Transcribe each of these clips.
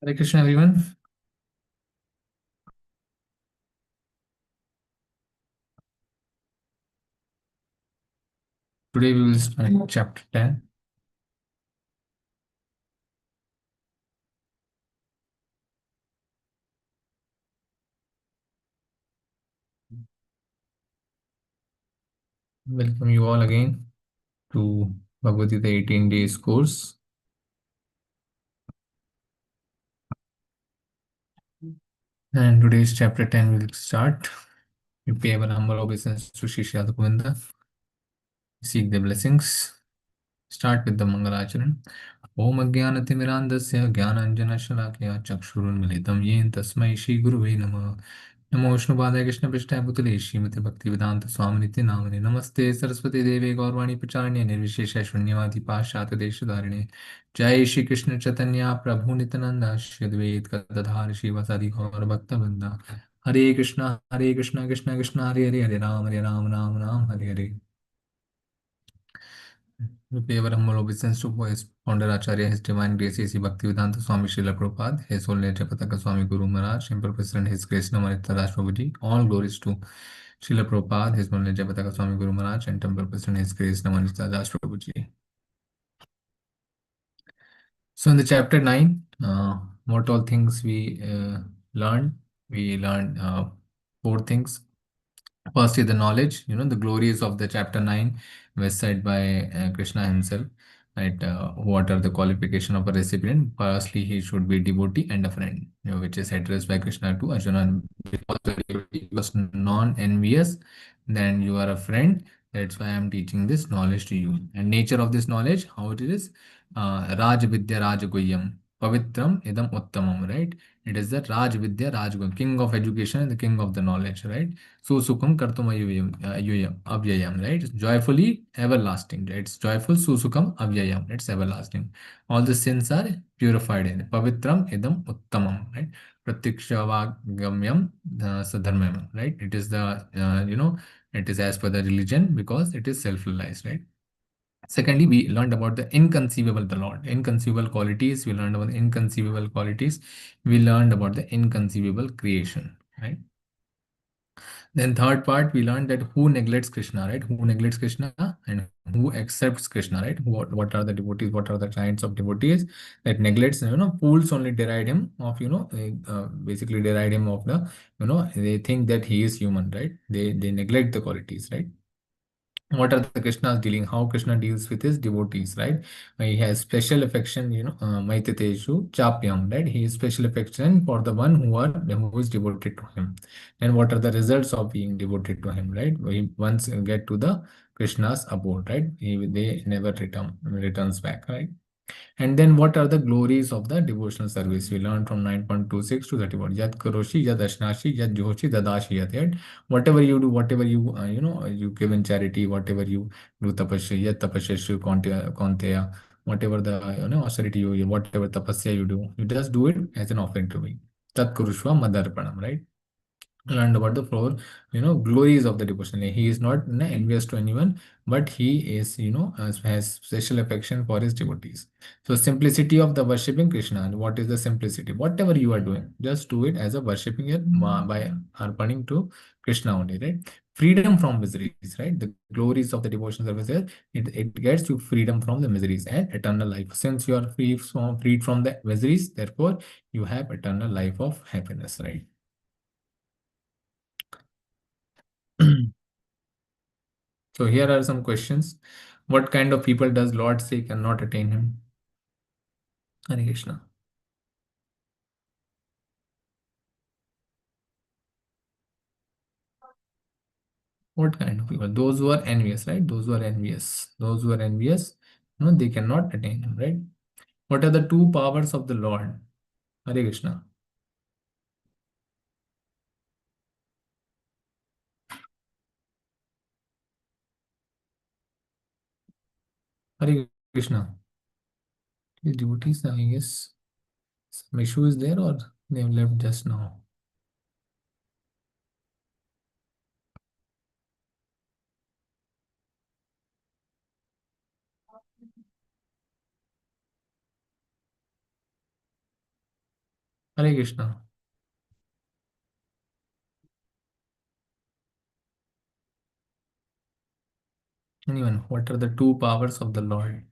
Hare Krishna, everyone. Today we will start chapter 10. Welcome you all again to Bhagavad Gita 18 days course. And today's chapter 10 will start. We pay our humble obeisance to Shishya Govinda. Seek the blessings. Start with the Mangalacharan. Om Ajnanatimirandasya Jnananjanashalakhya Chakshurunmilitam Yen Tasmai Shri Guruve Namah. नमो विष्णुपादाय कृष्णपृष्ठाय भूतले श्रीमते भक्तिवेदांत स्वामिनित्य नामिने नमस्ते सरस्वती देवे गौरवाणी प्रचारिणे निर्विशेष शून्यवादी पाश्चात्य देशधारिणे जय श्री कृष्ण चैतन्य प्रभु नित्यानंद श्री अद्वैत गदाधर श्रीवासादि गौर भक्तवृंदा हरे Krishna Krishna Krishna Hare Hare Hare Ram Ram Ram Hare Hare. We pay our humble obeisance to his founder Acharya, His Divine Grace, A.C. Bhaktivedanta Swami Srila Prabhupada, His Holy Japataka Swami Guru Maharaj, Emperor President, His Grace Namanita Das Prabhuji. All glories to Srila Prabhupada, His Holy Japataka Swami Guru Maharaj, and Temple President, His Grace Namanita Das Prabhuji. So in the chapter 9, what all things we learned? We learned four things. First is the knowledge, the glories of the chapter 9 were said by Krishna himself, right? What are the qualification of a recipient? Firstly, he should be devotee and a friend, which is addressed by Krishna to Arjuna. Because the devotee was non-envious, then you are a friend. That's why I'm teaching this knowledge to you. And nature of this knowledge, how it is, Raj Vidya Raj Guhyam, Pavitram Idam Uttamam, right? It is the Raj Vidya Raj Guhyam, king of education and the king of the knowledge, right? Susukham kartum avyayam, right? It's joyfully everlasting. Right? It's joyful susukham avyayam. It's everlasting. All the sins are purified in pavitram idam uttamam, right? Pratyakshavagamyam sadharmam, right? It is the it is as per the religion because it is self-realized, right? Secondly, we learned about the inconceivable, the Lord, inconceivable qualities. We learned about the inconceivable qualities. We learned about the inconceivable creation, right? Then third part, we learned that who neglects Krishna, right? Who neglects Krishna and who accepts Krishna, right? What are the devotees? What are the kinds of devotees that neglects? Fools only deride him of, basically deride him of the, they think that he is human, right? They neglect the qualities, right? What are the Krishna's dealing? How Krishna deals with his devotees, right? He has special affection, Maitateshu Chapyam, right? He has special affection for the one who is devoted to him. And what are the results of being devoted to him, right? We once get to the Krishna's abode, right? They never returns back, right? And then what are the glories of the devotional service? We learned from 9.26 to 31. Yat karoshi, yat ashnashi, yat joshi, dadashi yat. Right? Whatever you do, whatever you, you give in charity, whatever you do tapasya, yat tapasya konteya, whatever the, austerity whatever tapasya you do, you just do it as an offering to me. Tat kurushva madarpanam, right? Learned about the four, glories of the devotion. He is not envious to anyone, but he is, has special affection for his devotees. So simplicity of the worshipping Krishna. And what is the simplicity? Whatever you are doing, just do it as a worshipping it by arpaning to Krishna only, right? Freedom from miseries, right? The glories of the devotion services, it gets you freedom from the miseries and eternal life. Since you are freed from the miseries, therefore you have eternal life of happiness, right? So here are some questions. What kind of people does Lord say cannot attain him? Hare Krishna. What kind of people? Those who are envious, right? Those who are envious. Those who are envious, no, they cannot attain him, right? What are the two powers of the Lord? Hare Krishna. Hare Krishna. His devotees, I guess some issue is there or they have left just now. Hare Krishna. Anyone? What are the two powers of the Lord?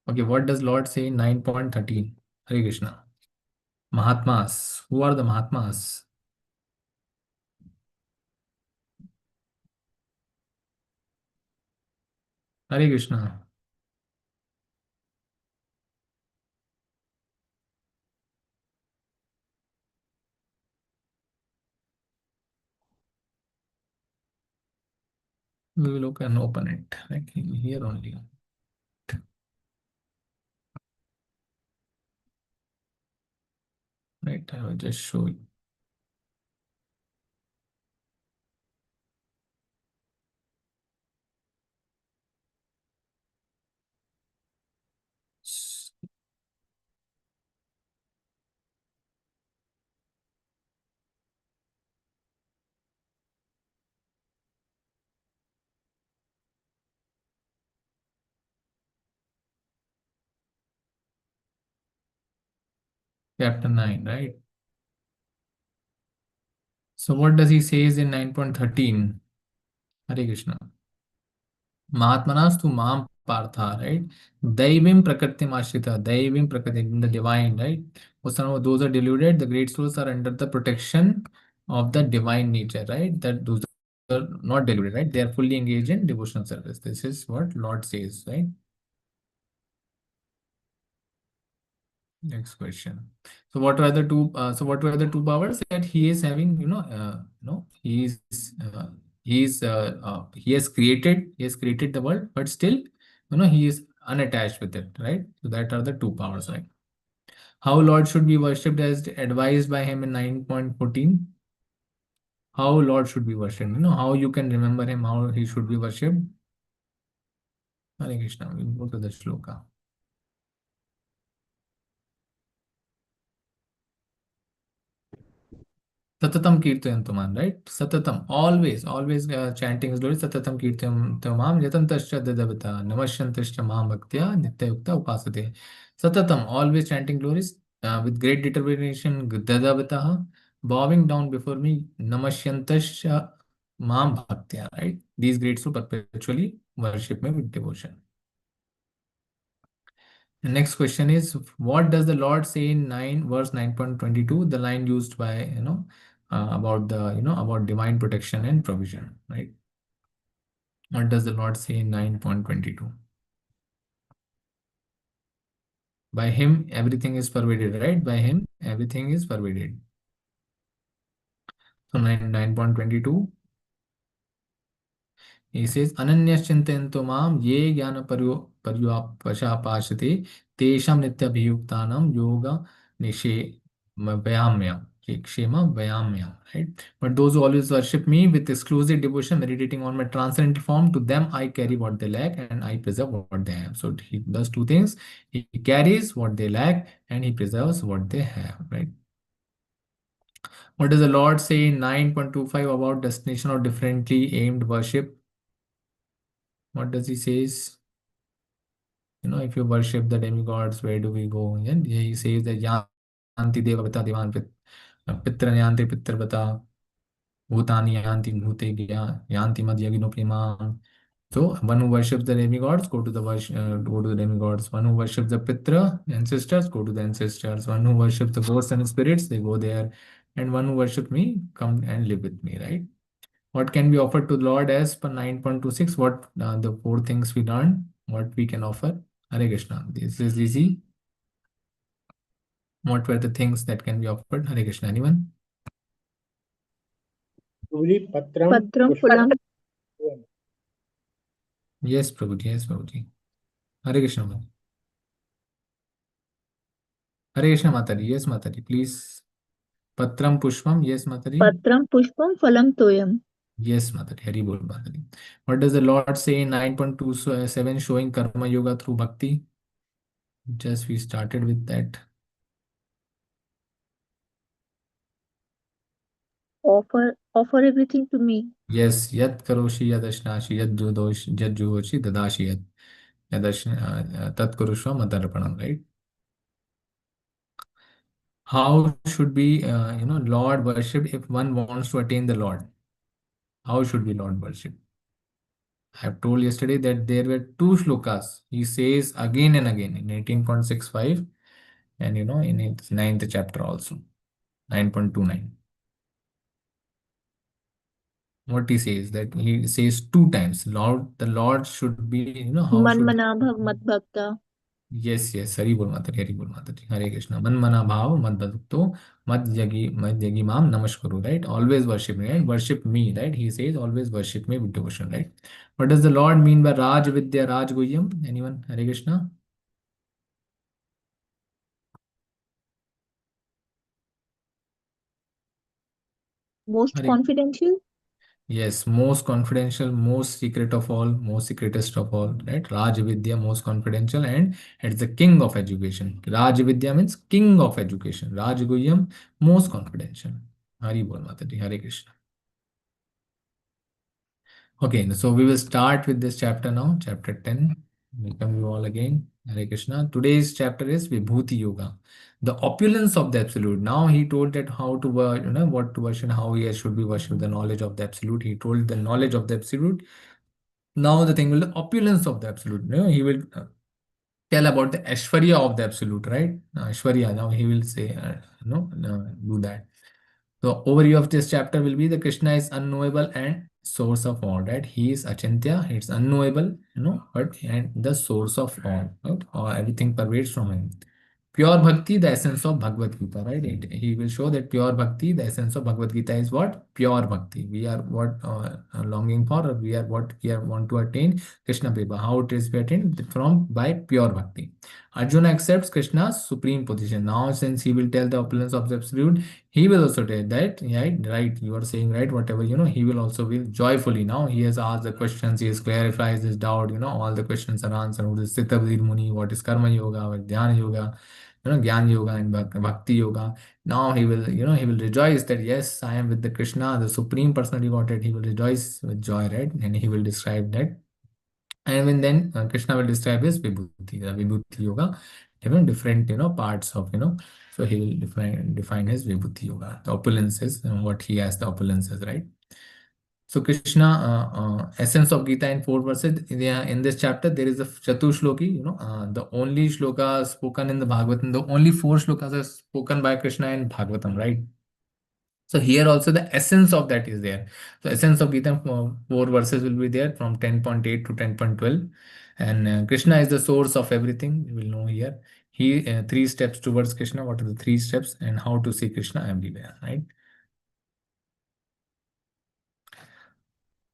Okay, what does Lord say in 9.13? Hare Krishna. Mahatmas. Who are the Mahatmas? Hare Krishna. We will open it. Like here only. Right, I will just show you. Chapter 9, right? So what does he says in 9.13? Hare Krishna. Mahatmanas to Mam Partha, right? Daivim Prakriti Ashrita, Daivim Prakriti, in the divine, right? Those are deluded, the great souls are under the protection of the divine nature, right? That those are not deluded, right? They are fully engaged in devotional service. This is what Lord says, right? Next question. So what were the two? What were the two powers that he is having? He has created. He has created the world, but still, he is unattached with it, right? So that are the two powers, right? How Lord should be worshipped as advised by him in 9.14. How Lord should be worshipped. How you can remember him. How he should be worshipped. Hare Krishna. We'll go to the shloka. Satatam Kirtayantuman, right? Satatam, always chanting slowly. Satatam Kirtayantumam, Yatantascha Dadavata, Namashantascha Mahabhaktya, Nityayukta Upasate. Satatam, always chanting glories with great determination, Dadavata, bowing down before me, Namashantascha Mahabhaktya, right? These great souls perpetually worship me with devotion. The next question is, what does the Lord say in verse 9.22, the line used by, about about divine protection and provision, right? What does the Lord say in 9.22? By him, everything is pervaded, right? By him, everything is pervaded. So 9.22. He says, Ananyashchintayanto mam ye jnana paryapashapaashate tesham nityabhiyuktanam yoga nishe vayamya. Kshema vayamya, right? But those who always worship me with exclusive devotion, meditating on my transcendental form, to them I carry what they lack and I preserve what they have. So he does two things. He carries what they lack and he preserves what they have, right? What does the Lord say in 9.25 about destination or differently aimed worship? What does he says? If you worship the demigods, where do we go? And he says that yanti devavata devan pitra yanti pitrvata bhutani yanti bhute yanti madhyagino primam. So one who worships the demigods, go to the demigods. One who worships the pitra ancestors, go to the ancestors. One who worships the ghosts and spirits, they go there. And one who worships me, come and live with me, right? What can be offered to the Lord as per 9.26? What the four things we learned, what we can offer? Hare Krishna. This is easy. What were the things that can be offered? Hare Krishna. Anyone? Tuli, Patram, Patram, Pushpam. Phulam. Yes, Prabhuji. Yes, Prabhuji. Hare Krishna. Hare Krishna, Mataji. Yes, Mataji. Please. Patram Pushpam. Yes, Mataji. Patram, Pushpam, Phalam, Toyam. Yes, Mataji. Hari Bol, Mataji. What does the Lord say in 9.27 showing Karma Yoga through Bhakti? Just we started with that. Offer everything to me. Yes, yat karoshi yadashnashi yad judosh yad juhoshi dadashi yad tat kurushva madarpanam, right? How should be Lord worship if one wants to attain the Lord? How should be Lord worship? I have told yesterday that there were two shlokas. He says again and again in 18.65 and in its ninth chapter also, 9.29. What he says that he says two times, Lord, the Lord should be, how मन should मना भग मत भक्ता. yes, yes, Hari Bol Mataji, Hari Bol Mataji, Hare Krishna. Man mana bhav, mad bhakto, mad yagi mam, namaskaru, right? Always worship me, right? Worship me, right? He says always worship me with devotion, right? What does the Lord mean by Raj Vidya, Raj Guhyam? Anyone? Hare Krishna? Most Hare. confidential. Yes, most confidential, most secret of all, most secretest of all, right? Raj Vidya, most confidential, and it's the king of education. Raj Vidya means king of education. Raj Guhyam, most confidential. Hari Bol Mataji, Hare Krishna. Okay, so we will start with this chapter now, chapter 10. Welcome you all again. Hare Krishna. Today's chapter is Vibhuti Yoga, the opulence of the Absolute. Now he told that how to, what to worship, how he should be worshipped, the knowledge of the Absolute. He told the knowledge of the Absolute. Now the thing will the opulence of the Absolute. He will tell about the Ashwarya of the Absolute, right? Ashwarya. Now he will say, do that. The overview of this chapter will be the Krishna is unknowable and source of all, right? He is Achintya, it's unknowable, but and the source of all, right? Or everything pervades from him. Pure bhakti, the essence of Bhagavad Gita, right? He will show that pure bhakti, the essence of Bhagavad Gita is what? Pure bhakti. We are what longing for, or we are what we are want to attain Krishna Prema. How it is attained from by pure bhakti. Arjuna accepts Krishna's supreme position. Now, since he will tell the opulence of the absolute, he will also tell that, right, right, you are saying right, whatever, he will also will joyfully. Now, he has asked the questions, he has clarified his doubt, all the questions are answered. What is Siddha Muni, what is Karma Yoga, what is Dhyana Yoga, Gyan Yoga and Bhakti Yoga. Now he will rejoice that yes, I am with the Krishna, the Supreme Personality Godhead. He will rejoice with joy, right? And he will describe that. And when then Krishna will describe his Vibhuti, the Vibhuti Yoga, different, parts of, so he will define his Vibhuti Yoga, the opulences, what he has, the opulences, right? So Krishna, essence of Gita in 4 verses. In this chapter, there is a Chatushloki, the only shloka spoken in the Bhagavatam, the only 4 shlokas are spoken by Krishna in Bhagavatam, right? So here also the essence of that is there. So essence of Gita 4 verses will be there from 10.8 to 10.12. And Krishna is the source of everything. You will know here. He 3 steps towards Krishna. What are the 3 steps and how to see Krishna everywhere, right?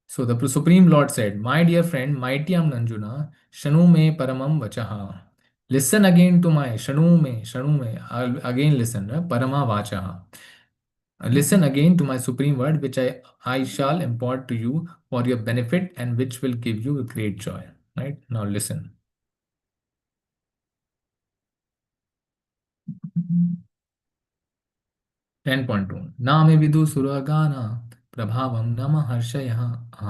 So the Supreme Lord said, my dear friend, mighty Nanjuna, Shanu me paramam vachaha. Listen again to my Shanu me, again listen, parama vachaha. Listen again to my supreme word, which I shall impart to you for your benefit and which will give you great joy. Right? Now listen. 10.2 नामे विदु सुरगाना प्रभावं न महर्षयः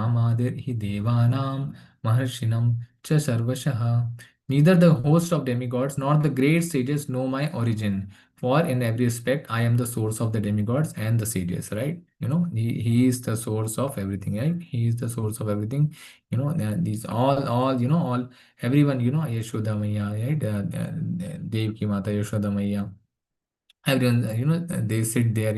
आमादिर्हि देवानां महर्षिणं च सर्वशः. Neither the host of demigods nor the great sages know my origin, for in every respect I am the source of the demigods and the sages, right? He is the source of everything, right? He is the source of everything. These all, all, everyone, Yashoda Maya, right? Devki Mata, Yashoda Maya, everyone, they sit there,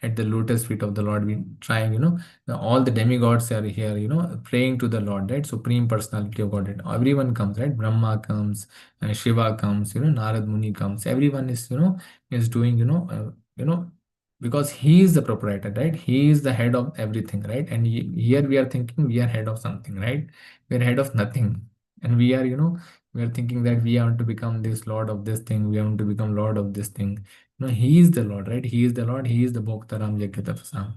at the lotus feet of the Lord. We trying, all the demigods are here, praying to the Lord, right? Supreme Personality of Godhead. Everyone comes, right? Brahma comes, Shiva comes, Narad Muni comes. Everyone is, is doing, because he is the proprietor, right? He is the head of everything, right? And here we are thinking we are head of something, right? We are head of nothing, and we are, we are thinking that we want to become this lord of this thing. We want to become lord of this thing. No, he is the Lord, right? He is the Lord. He is the Bhoktaram Yagyatapasam.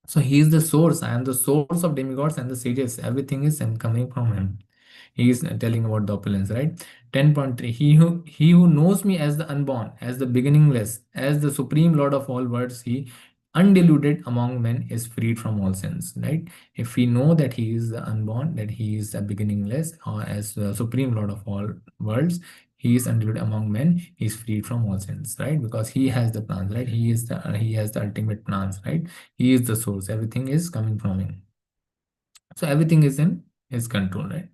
So he is the source. I am the source of demigods and the sages. Everything is coming from him. He is telling about the opulence, right? 10.3, he who knows me as the unborn, as the beginningless, as the supreme lord of all worlds, he undiluted among men is freed from all sins, right? If we know that he is the unborn, that he is the beginningless, or as the supreme lord of all worlds, he is undiluted among men, he is freed from all sins, right? Because he has the plans, right? He has the ultimate plans, right? He is the source, everything is coming from him, so everything is in his control, right?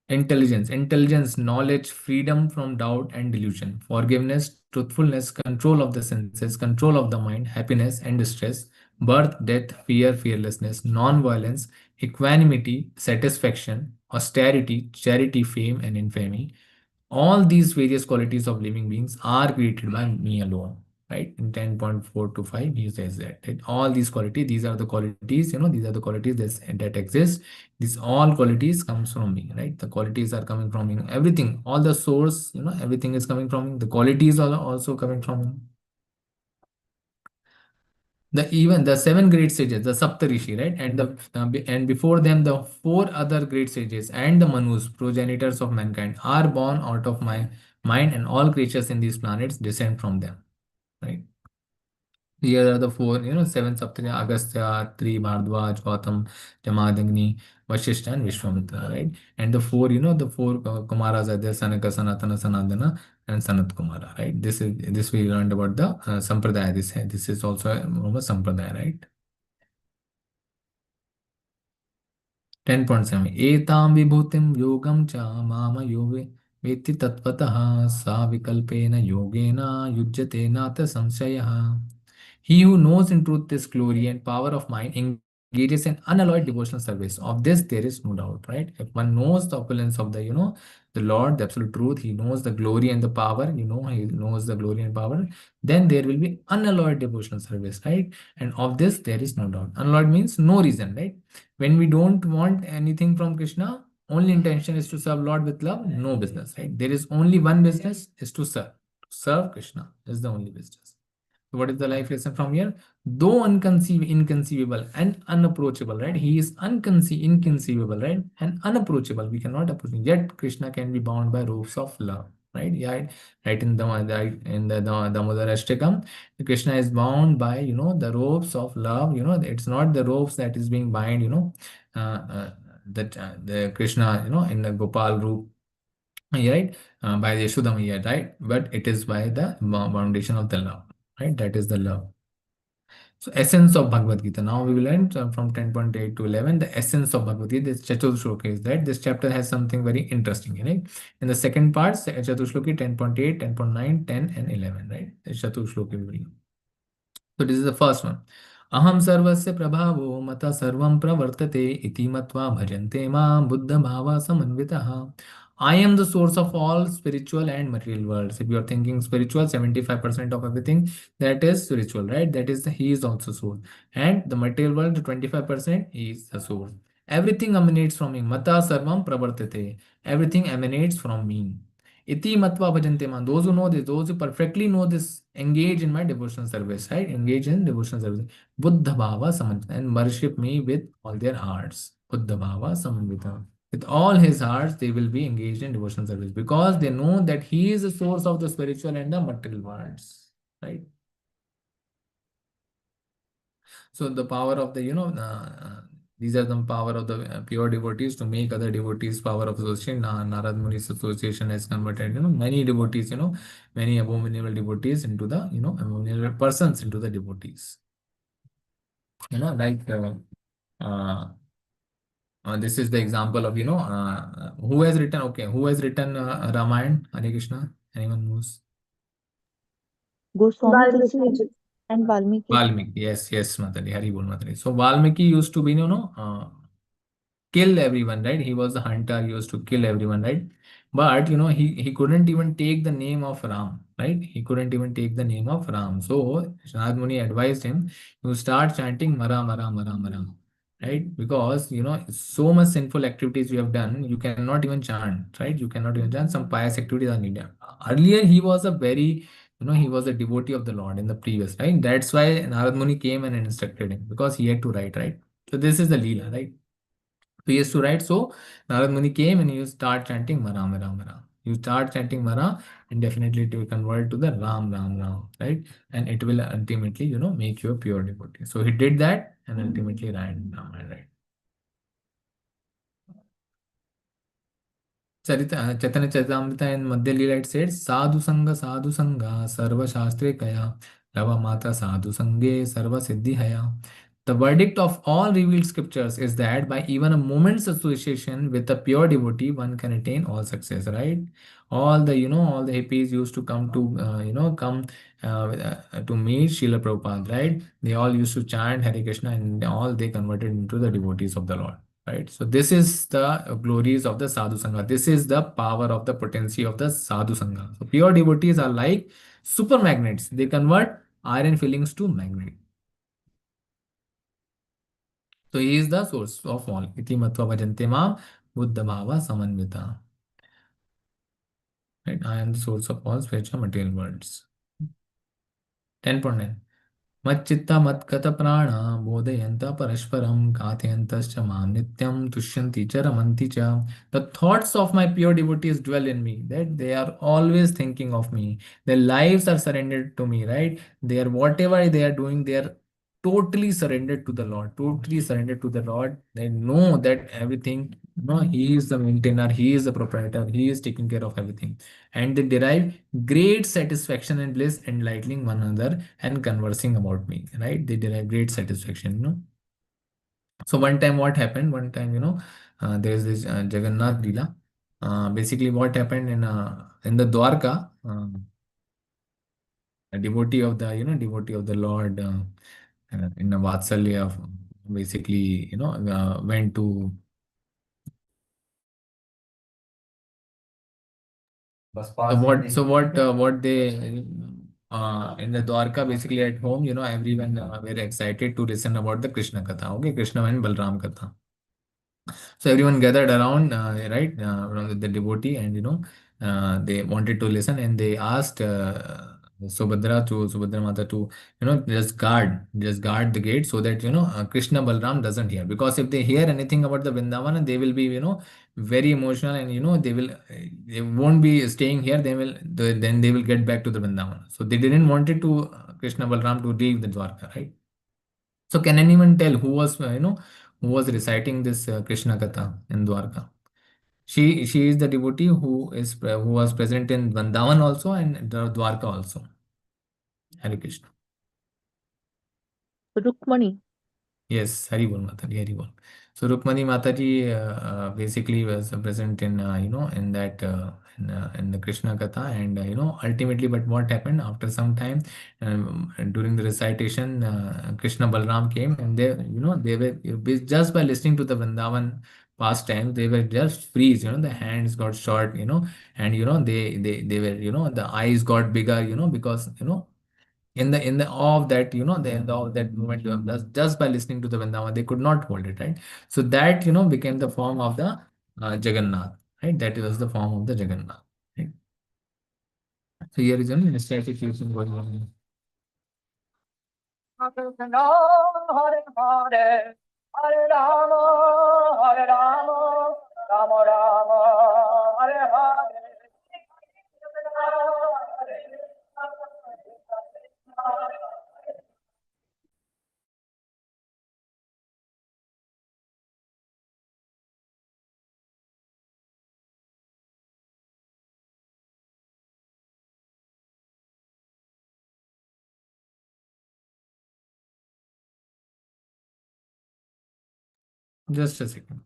Intelligence, knowledge, freedom from doubt and delusion, forgiveness, truthfulness, control of the senses, control of the mind, happiness and distress, birth, death, fear, fearlessness, non-violence, equanimity, satisfaction, austerity, charity, fame, and infamy. All these various qualities of living beings are created by me alone, right? In 10.4 to 5, he says that all these qualities, these are the qualities, these are the qualities that exist. These all qualities comes from me, right? The qualities are coming from me. Everything, all the source, everything is coming from me. The qualities are also coming from me. Even the seven great sages, the Saptarishi, right, and before them the four other great sages and the Manus, progenitors of mankind, are born out of my mind, and all creatures in these planets descend from them, right? Here are the four, seven Saptarishi: Agastya, Tri, Bhardwaj, Gautam, Jamadagni, Vashishta, and Vishwamitra, right? And the four, the four Kumaras are there: Sanaka, Sanatana, Sanadana, and Sanat Kumara, right? This we learned about the Sampradaya. This is also a Sampradaya, right? 10.7 एतां विभूतिं योगं च माम योगे वेत्ति तत्त्वतः सा विकल्पेन योगेन युज्यते नाथ संशयः. He who knows in truth this glory and power of mind engages in unalloyed devotional service. Of this there is no doubt, right? If one knows the opulence of the Lord, the absolute truth, he knows the glory and the power, he knows the glory and power, then there will be unalloyed devotional service, right? And of this there is no doubt. Unalloyed means no reason, right? When we don't want anything from Krishna, only intention is to serve Lord with love, no business, right? There is only one business, is to serve. Serve Krishna is the only business. So what is the life lesson from here? Though inconceivable and unapproachable, right? He is inconceivable, right? And unapproachable. We cannot approach him. Yet Krishna can be bound by ropes of love, right? Yeah, right in the Damodar Ashtakam, Krishna is bound by the ropes of love. It's not the ropes that is being bind. Uh, uh, that the Krishna in the Gopal roop, right? By the Yashoda Maiya, right? But it is by the foundation of the love, right? That is the love. So essence of Bhagavad Gita. Now we will learn from 10.8 to 11 the essence of Bhagavad Gita. This Chaturshloki is that this chapter has something very interesting, right? In the second part, Chaturshloki 10.8, 10.9, 10 and 11, right? The Chaturshloki we will learn. So this is the first one. Aham sarvasya prabhavo mata sarvam pravartate iti matva bhajante ma buddha bhava samanvitaha. I am the source of all spiritual and material worlds. If you are thinking spiritual, 75% of everything, that is spiritual, right? That is he is also source. And the material world, the 25% is the source. Everything emanates from me. Mata sarvam pravartate. Everything emanates from me. Iti matva bhajante man. Those who know this, those who perfectly know this, engage in my devotional service, right? Engage in devotional service. Buddha bhava samanvita, and worship me with all their hearts. Buddha bhava samanvita. With all his hearts, they will be engaged in devotional service because they know that he is the source of the spiritual and the material worlds, right? So the power of these are the power of the pure devotees to make other devotees power of association. Narad Muni's association has converted, many devotees, many abominable devotees into the, abominable persons into the devotees. Like uh, this is the example of, who has written, okay, who has written Ramayana, Hare Krishna? Anyone knows? Goswami Tulsi and Valmiki. Valmiki, yes, Matali, Hari Bol Matali. So Valmiki used to be, kill everyone, right? He was a hunter, he used to kill everyone, right? But he couldn't even take the name of Ram, right? He couldn't even take the name of Ram. So Shanad Muni advised him to start chanting Mara Mara Mara Mara, right? Because so much sinful activities you have done, you cannot even chant, right? You cannot even chant. Some pious activities are needed. Earlier he was a very, he was a devotee of the Lord in the previous, right? That's why Narad Muni came and instructed him because he had to write, right? So this is the Leela, right? So he used to write. So Narad Muni came and you start chanting Mara, Mara, Mara. You start chanting Mara, and definitely it will convert to the Ram, Ram, Ram, right? And it will ultimately, make you a pure devotee. So he did that and ultimately ran Ramayana, right? Chaitanya Charitamrita in Madhya Leela it said, Sadhu Sangha, Sarva Shastre Kaya, Lava Mata Sadhu Sange, Sarva Siddhi Haya. The verdict of all revealed scriptures is that by even a moment's association with a pure devotee, one can attain all success, right? All the hippies used to come to, to meet Srila Prabhupada, right? They all used to chant Hare Krishna and all they converted into the devotees of the Lord. Right, so this is the glories of the sadhu sangha. This is the power of the potency of the sadhu sangha. So pure devotees are like super magnets. They convert iron fillings to magnet. So he is the source of all. Iti matva bhajante mam buddha bhava samanvita. Right, I am the source of all spiritual material worlds. 10.9. मच्चित्ता मत्कत प्राण बोधयन्त परस्परं काथयन्तश्च मां नित्यं तुष्यन्ति च रमन्ति च. The thoughts of my pure devotees dwell in me, that they are always thinking of me. Their lives are surrendered to me, right? They are whatever they are doing, they are totally surrendered to the Lord, totally surrendered to the Lord. They know that everything, He is the maintainer, He is the proprietor, He is taking care of everything. And they derive great satisfaction and bliss enlightening one another and conversing about me, right? They derive great satisfaction. So one time what happened, there's this Jagannath Leela. Basically what happened in the Dwarka, a devotee of the, devotee of the Lord, in a Vatsalya, basically, went to. What they in the Dwarka, basically at home, everyone were excited to listen about the Krishna Katha. Okay, Krishna and Balram Katha. So everyone gathered around, right, around the devotee, and they wanted to listen, and they asked Subhadra Mata to just guard the gate so that Krishna Balram doesn't hear, because if they hear anything about the Vrindavan, they will be very emotional, and they won't be staying here. Then they will get back to the Vrindavan. So they didn't wanted to Krishna Balram to leave the Dwarka, right? So can anyone tell who was reciting this Krishna Katha in Dwarka? She is the devotee who was present in Vrindavan also and the Dwarka also. Hare Krishna. Rukmani. Yes, Hari Bol Mataji, Hari Bol. So Rukmani Mataji basically was present in in that in the Krishna Katha, and ultimately, but what happened after some time, during the recitation, Krishna Balram came, and they were just by listening to the Vrindavan pastime, they were just freeze. The hands got short, and they were the eyes got bigger, because in the awe of that, the end of that moment, just by listening to the Vrindavan, they could not hold it, right? So that became the form of the Jagannath, right? That was the form of the Jagannath, right? So here is an static fusion going on. Hare Hare, Hare Rama, Hare Rama, Rama Rama, Hare Hare. Just a second.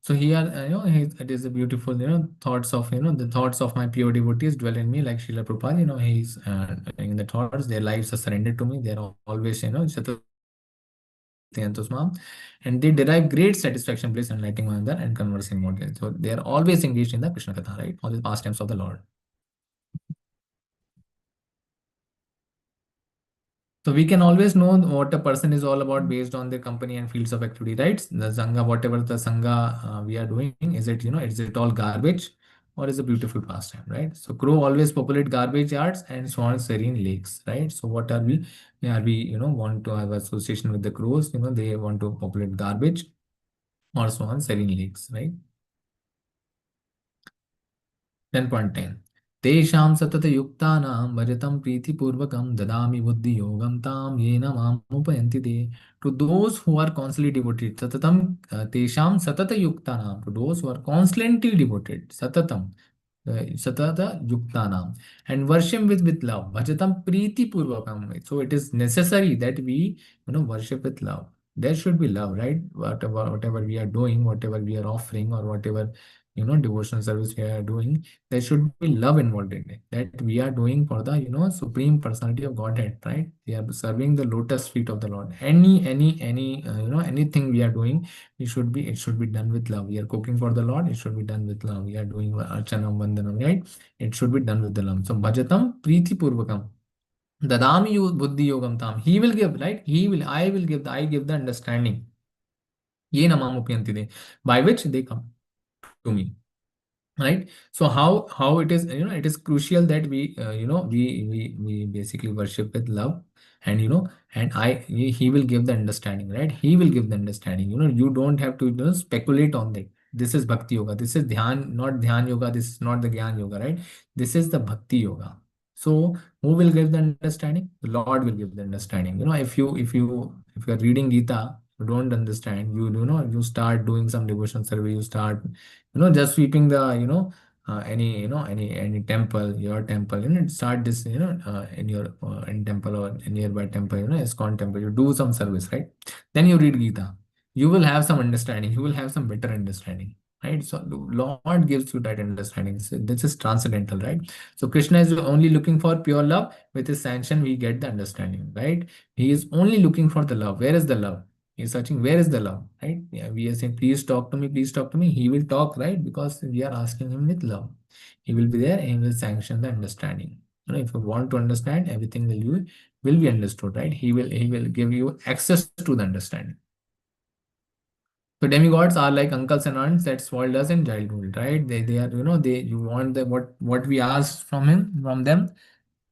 So here, it is a beautiful, thoughts of, the thoughts of my pure devotees dwell in me, like Srila Prabhupada, he's in the thoughts, their lives are surrendered to me. They are always, and they derive great satisfaction, bliss, enlightening one another, and conversing more. So they are always engaged in the Krishna Katha, right? All the pastimes of the Lord. So we can always know what a person is all about based on their company and fields of activity, right? The Sangha, whatever the Sangha we are doing, is it, is it all garbage or is a beautiful pastime, right? So crow always populate garbage yards and swans serene lakes, right? So what are we? Are we, want to have association with the crows, they want to populate garbage or swans serene lakes, right? 10.10 तेषां सततयुक्तानां भजतं प्रीतिपूर्वकं ददामि बुद्धियोगं तां येन मामुपयन्ति ते. To those who are constantly devoted, satatam, तेषां सततयुक्तानां, to those who are constantly devoted, satatam, satata yuktanam, and worship with love, bhajatam preeti purvakam. So it is necessary that we, worship with love. There should be love, right? Whatever we are doing, whatever we are offering, or whatever, devotional service we are doing, there should be love involved in it, that we are doing for the, supreme personality of Godhead, right? We are serving the lotus feet of the Lord. Any anything we are doing, it should be done with love. We are cooking for the Lord, it should be done with love. We are doing archanam vandanam, right? It should be done with the love. So bhajatam preeti purvakam dadami buddhi yogam tam. He will give, right? I give the understanding, ye namam upyantide, by which they come to me, right? So how it is, it is crucial that we, we basically worship with love, and he will give the understanding, right? He will give the understanding. You don't have to, speculate on that. This is bhakti yoga, this is dhyan, not dhyan yoga, this is not the gyan yoga, right? This is the bhakti yoga. So who will give the understanding? The Lord will give the understanding. If you are reading Gita, you don't understand, you start doing some devotional survey, you start, just sweeping the, any temple, your temple, start this, in your in temple or in nearby temple, ISKCON temple, you do some service, right? Then you read Gita, you will have some understanding, you will have some better understanding, right? So the Lord gives you that understanding. So this is transcendental, right? So Krishna is only looking for pure love. With his sanction we get the understanding, right? He is only looking for the love. Where is the love? He's searching, where is the love, right? Yeah, we are saying, please talk to me, please talk to me. He will talk, right? Because we are asking him with love. He will be there and he will sanction the understanding. If you want to understand, everything will be understood, right? He will give you access to the understanding. So demigods are like uncles and aunts that spoiled us in childhood, right? They are, you want the what we asked from them,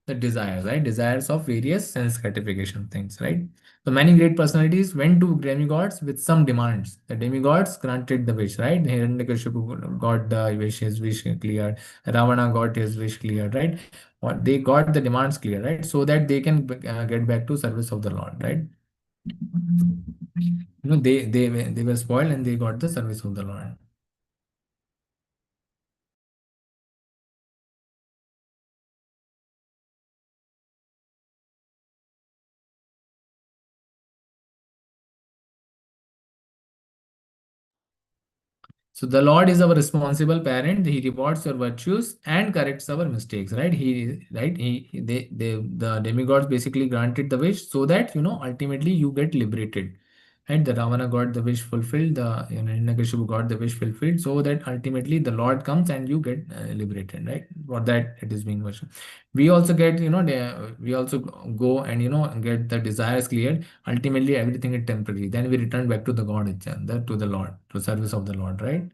the desires, right? Desires of various sense gratification things, right? So many great personalities went to demigods with some demands. The demigods granted the wish, right? Hiranyakashipu got the wish, his wish cleared. Ravana got his wish cleared, right? Or they got the demands clear, right? So that they can get back to service of the Lord, right? They were spoiled and they got the service of the Lord. So the Lord is our responsible parent. He rewards your virtues and corrects our mistakes, right? The demigods basically granted the wish so that, ultimately you get liberated. Right? The Ravana got the wish fulfilled, the Hiranyakashipu got the wish fulfilled, so that ultimately the Lord comes and you get liberated, right? For that it is being worshipped. We also get, we also go and, get the desires cleared. Ultimately everything is temporary. Then we return back to the God itself, to the Lord, to service of the Lord, right?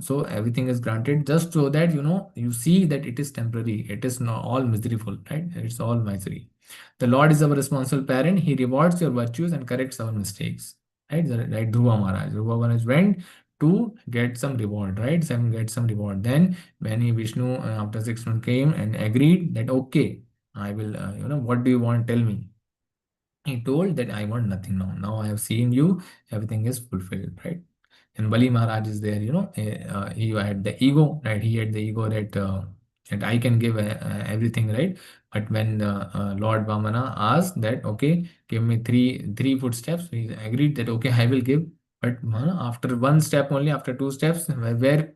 So everything is granted just so that, you see that it is temporary. It is not all miserable, right? It's all misery. The Lord is our responsible parent. He rewards your virtues and corrects our mistakes. Right? Like Dhruva Maharaj. Dhruva Maharaj went to get some reward, right? Get some reward. Then when Vishnu, after 6 months, came and agreed that, okay, I will, what do you want? Tell me. He told that I want nothing now. Now I have seen you, everything is fulfilled, right? And Bali Maharaj is there, he had the ego, right? He had the ego that I can give everything, right? But when Lord Vamana asked that, okay, give me three footsteps, he agreed that, okay, I will give. But after one step only, after two steps, where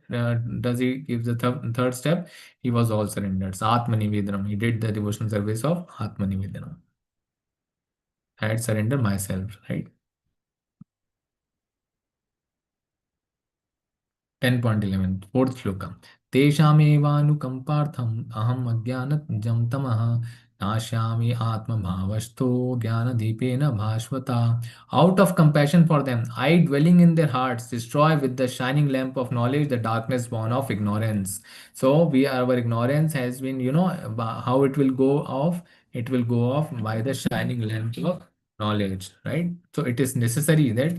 does he give the third step? He was all surrendered. So Atmanivedanam. He did the devotional service of Atmanivedanam. I had surrendered myself, right? 10.11, fourth shloka. Teshamevanukampartham aham ajnanajam tamaha nashyami atmabhavastho jnanadipena bhasvata. Out of compassion for them, I, dwelling in their hearts, destroy with the shining lamp of knowledge the darkness born of ignorance. So our ignorance has been, how it will go off? It will go off by the shining lamp of knowledge, right? So it is necessary that,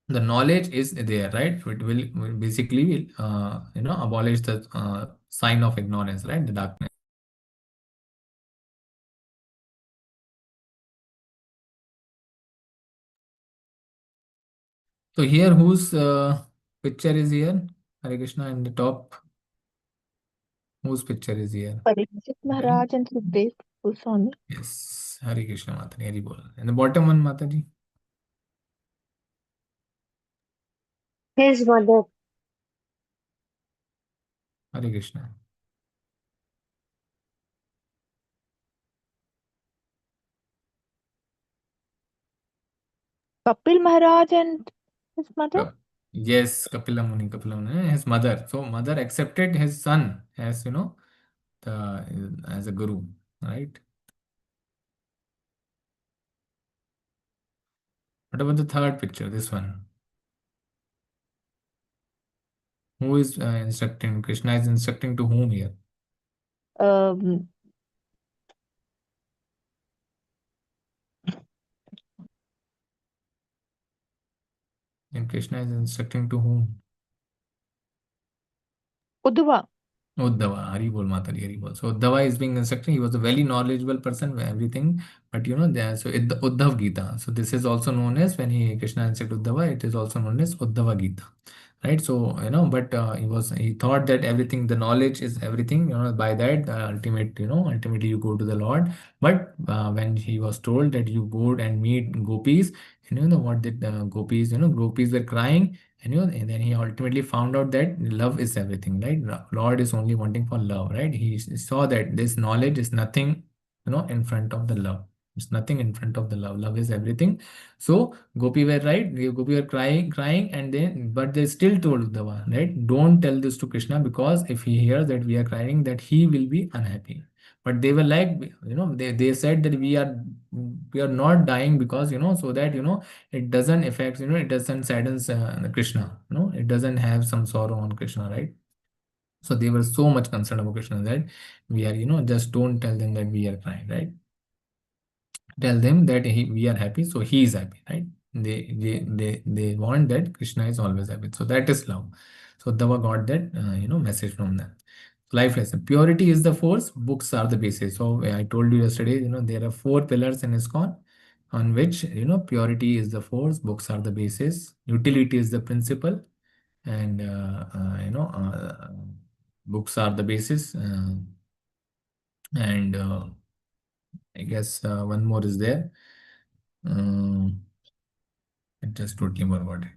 the knowledge is there, right? It will basically abolish the sign of ignorance, right? The darkness. So here, whose picture is here? Hare Krishna in the top. Whose picture is here? Parikshit Maharaj and Sukhdev Goswami. Yes, Hare Krishna Mataji, Hari Bol. And the bottom one, Mataji. His mother. Hare Krishna. Kapil Maharaj and his mother. Yes, Kapila Muni, his mother. So mother accepted his son as, as a guru, right? What about the third picture, this one? Who is instructing? Krishna is instructing to whom here? Um, And Krishna is instructing to whom? Uddhava. Uddhava, Hari Bol Mataji, Hari Bol. So Uddhava is being instructed. He was a very knowledgeable person, everything. But so the Uddhav Gita. So this is also known as, when Krishna instructed Uddhava, it is also known as Uddhava Gita. Right? So, but he thought that everything, the knowledge is everything, by that, ultimately you go to the Lord. But when he was told that you go and meet gopis, and what did gopis were crying, and then he ultimately found out that love is everything, right? Lord is only wanting for love, right? He saw that this knowledge is nothing, in front of the love. It's nothing in front of the love. Love is everything. So Gopi were right. Gopi were crying, and but they still told Uddhava, right? Don't tell this to Krishna, because if he hears that we are crying, that he will be unhappy. But they were like, they said that we are not dying because, so that, it doesn't affect, it doesn't saddens Krishna, it doesn't have some sorrow on Krishna, right? So they were so much concerned about Krishna that we are, just don't tell them that we are crying, right? Tell them that we are happy, so he is happy, right? They want that Krishna is always happy. So that is love. So Dava got that message from them. Life lesson: purity is the force, books are the basis. So I told you yesterday, there are 4 pillars in ISKCON, on which purity is the force, books are the basis, utility is the principle, and books are the basis, and I guess one more is there. I just totally forgot it.